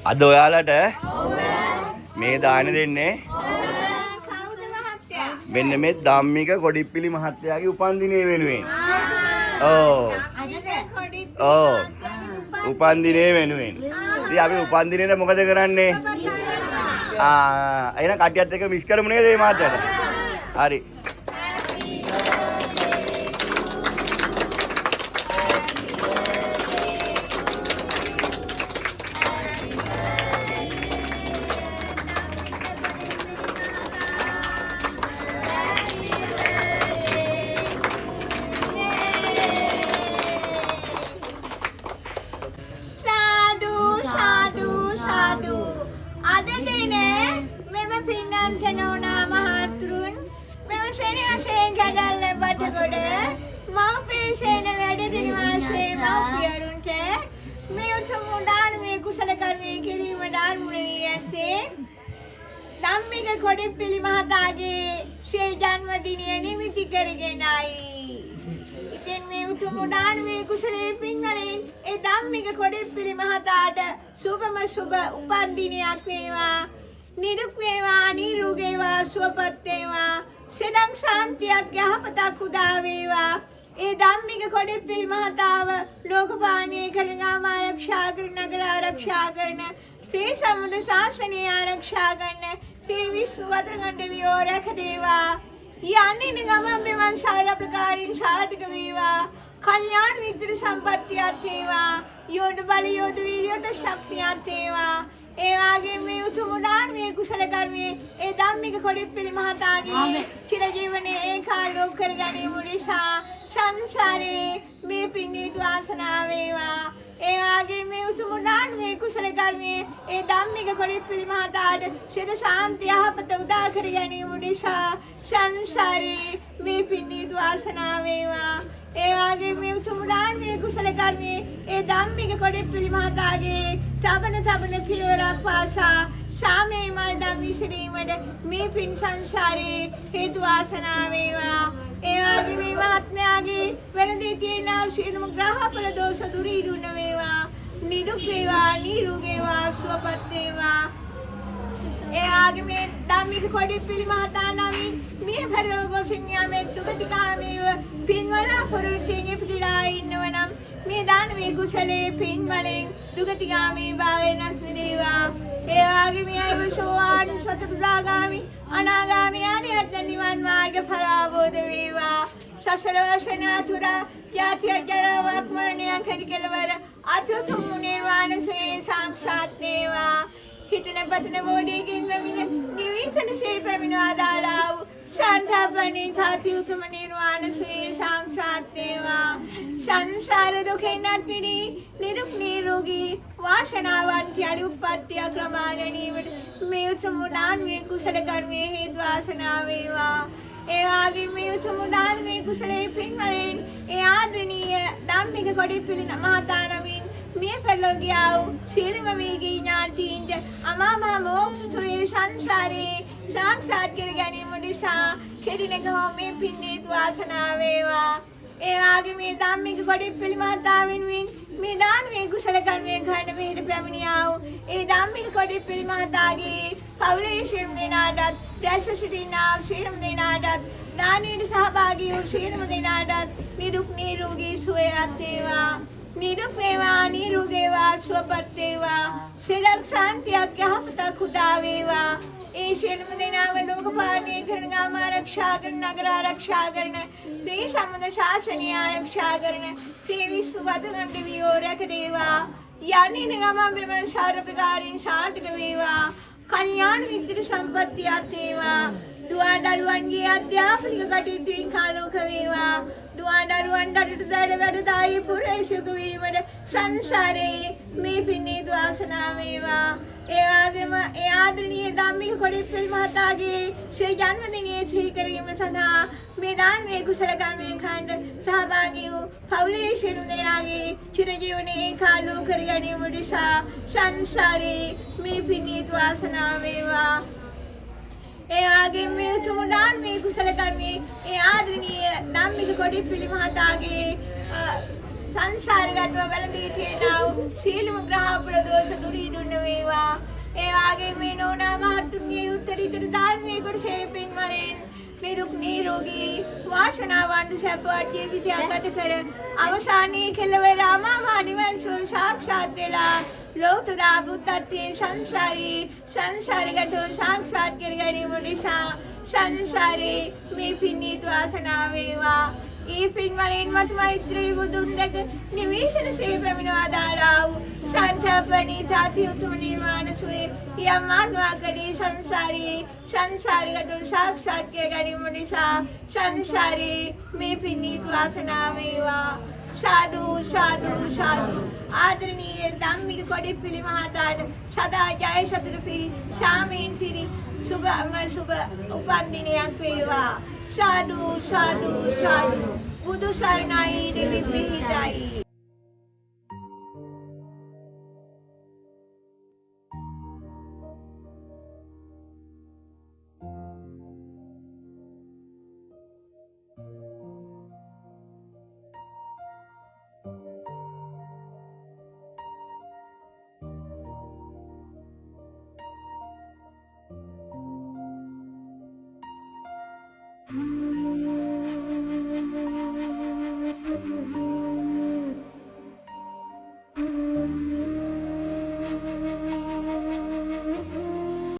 අද ඔයාලට මේ දාන දෙන්නේ මෙන්න මේ ධම්මික කොඩිප්පිලි මහත්තයාගේ උපන්දිනය වෙනුවෙන්. උපන්දිනය වෙනුවෙන්. ඉතින් අපි උපන්දිනේට මොකද කරන්නේ? එහෙනම් කට්ටියත් එක්ක මිස් කරමු නේද මේ මහත්තයාට? හරි. ධම්මික කොඩිප්පිලි මහතාගේ ශ්‍රී ජන්මදිනය නිමිති කරගෙනයි. ඉතින් මේ උතුම් දානමය කුසලයේ පින්වලින් ඒ ධම්මික කොඩිප්පිලි මහතාට සුබම සුබ උපන්දිනයක් වේවා. නිරුක් වේවා, නිරෝගී වේවා, සුවපත් වේවා. සදං ශාන්තියක් යහපතක් උදා වේවා. ඒ ධම්මික කොඩිප්පිලි මහතාව ලෝකපාලනය කරන ගාම ආරක්ෂා කරන නගර ආරක්ෂා කරන ශ්‍රී සම්බුද්ධ ශාසනය ආරක්ෂා කරන ශ්‍රී විශ්වවත්‍රගණ්ඩ වියෝ රැක දේවා. යන්නේ ගමන් මෙවන් ශාල ප්‍රකාරින් ශාතික වේවා. කල්යාණ මිත්‍ර සම්පත්තියක් වේවා. යෝධ බල යෝධ වීර්යයට ශක්තියක් වේවා. ඒ වගේම මේ උතුම් දානමය කුසල කර්මයේ ඒ ධම්මික කොඩිප්පිලි මහතාගේ චිරජීවනයේ ඒකාලෝක කර ගැනීම නිසා සංසාරේ මේ පිණිත වාසනාව වේවා. ඒ වගේම මේ උතුම් දානමය කුසල කර්මයේ ඒ ධම්මික කොඩිප්පිලි මහතාට සිත ශාන්තිය යහපත උදා කර ගැනීම නිසා සංසාරේ මේ පිණිත වාසනාව වේවා. ඒ වගේම මේ උතුම් දානමය කුසල කර්මයේ ඒ ධම්මික කොඩිප්පිලි මහතාගේ තබන පියවරක් පාසා සාමයේ මල් දම් විසිරීමට මේ පින් සංසාරේ හේතු වාසනා වේවා. ඒ වගේම මේ මහත්මයාගේ වෙනදී තියෙන සියලුම ග්‍රහඵල දෝෂ දුරීදුන වේවා. නිදුක් වේවා, නිරෝගී වේවා, සුවපත් වේවා. ඒ වගේම මේ ධම්මික කොඩිප්පිලි මහතා නමින් මේ පරිලෝකෝසින් යාමේ දුකතිකාමේව පින්වල පුරුතින් ඉපදිලා ඉන්නවනම් මේ දානමය කුසලයේ පින් වලින් දුගතිගාමී භාවයෙන් අත්මිදේවා. ඒ වගේම අයව සෝවාන් සතරදාගාමී අනාගාමී ආරියත් නිවන් මාර්ග ඵල අවබෝධ වේවා. සසර වශනාතුරා යාති අජරාවක් මරණයන් කරිකලවර අතුතුම් නිර්වාණ ශ්‍රේ සාක්ෂාත් වේවා. හිතන පතන මොඩේකින් ලැබෙන නිවිසන ශේ පැමිණවා දාලා වූ ශාන්තපණී තාති උතුම නිර්වාණ ශ්‍රේ සාක්ෂාත් වේවා. සංසාර දුකෙන් අත් මිදී නිරුක් නිරෝගී වාසනාවන්ත අනුපත්තිය ක්‍රමා ගැනීමට මේ උතුම් දානමය කුසල කර්මයේ හේතු වාසනා වේවා. ඒ වගේම මේ උතුම් දානමය කුසලයේ පින්වලින් ඒ ආදරණීය ධම්මික කොඩිප්පිලි මහතා නමින් මේ පරිලෝකියා වූ ශීලම වේගී ඥාතීන්ට අමාමහ මොක්ෂ සුවේ සංසාරේ සාක්ෂාත් කර ගැනීම නිසා කෙරිනක මේ පින්නේත් වාසනා වේවා. ඒ වගේම මේ ධම්මික කොඩිප්පිලි මහතා වෙනුවෙන් මේ දානමය කුසල කර්මයේ කරන මෙහෙට පැමිණියා වූ ඒ ධම්මික කොඩිප්පිලි මහතාගේ පවුලේ ශිරම දෙනාටත් රැස් සිටිනා ශිරම දෙනාටත් දානීය සහභාගී වූ ශිරම දෙනාටත් නිදුක් නිරෝගී සුවයත් වේවා. නිදුක් වේවා, නිරෝගී වේවා, සුවපත් වේවා. සියලු ශාන්තියක් යහපතක් උදා වේවා. ඒ ශිරම දෙනාව ලෝකපාලනය කරන ගාම ආරක්ෂා කරන නගර ආරක්ෂා කරන ශ්‍රී සම්බුද්ධ ශාසනය ආරක්ෂා කරන ශ්‍රී විශ්වවත්‍රගණ්ඩ වියෝ රැක දේවා. යන්නේ ගමන් මෙවන් ශාර ප්‍රකාරින් ශාන්තික වේවා. කල්යාණ මිත්‍ර සම්පත්තියක් වේවා. දුවා දරුවන්ගේ අධ්‍යාපනික කටයුතුන් කාලෝක වේවා. දුවා දරුවන්ට වැඩදායි පුරේෂක වීමට සංසාරේ මේ පින්නේත් වාසනා වේවා. ඒ වගේම ඒ ආදරණීය ධම්මික කොඩිප්පිලි මහතාගේ ශ්‍රී ජන්මදිනයේ සිහි කිරීම සඳහා මේ දානමය කුසල කර්මයේ ඛණ්ඩ සහභාගී වූ පවුලේ සියලු දෙනාගේ චිරජීවනයේ ඒකාලෝක කර ගැනීම නිසා සංසාරේ මේ පින්නේත් වාසනා වේවා. ඒ වගේම මේ උතුම් දානමය කුසල කර්මයේ ඒ ආදරණීය ධම්මික කොඩිප්පිලි මහතාගේ සංසාරගතව වැළඳී තියෙනා වූ සීලම ග්‍රහපල දෝෂ දුරීදුන්න වේවා. හිතට ධර්මයේ කොටසේ පින්වලින් නිරුක් නිරෝගී වාසනාවන්ත සැපවත් ජීවිතයක් ගත කර අවසානයේ කෙළවර අමා නිවන් සුව සාක්ෂාත් වෙලා ලෝතර බුද්ධත්වයේ සංසාරගත සාක්ෂාත් කර ගැනීම නිසා සංසාරේ මේ පිණිත වාසනාව වේවා. ඒ පින්වලින් මත මෛත්‍රී බුදුන් දැක නිවේශන සේ පැමිණවා දාලා වූ සන්තප්පණී තාති උතුම් නිර්වාණ සුවේ යම් ආත්මකදී සංසාරගත සාක්ෂාත් කර ගැනීම නිසා සංසාරේ මේ පිණිත වාසනාව වේවා. साधु साधु साधु आदरणीय धार्मिक कोडेप्पिली महाताट सदा जय सतुरपिरी सामीन पिरी शुभ उपंदिनයක් වේවා. साधु साधु साधु बुधु शरणाई देवी पिहिटाई.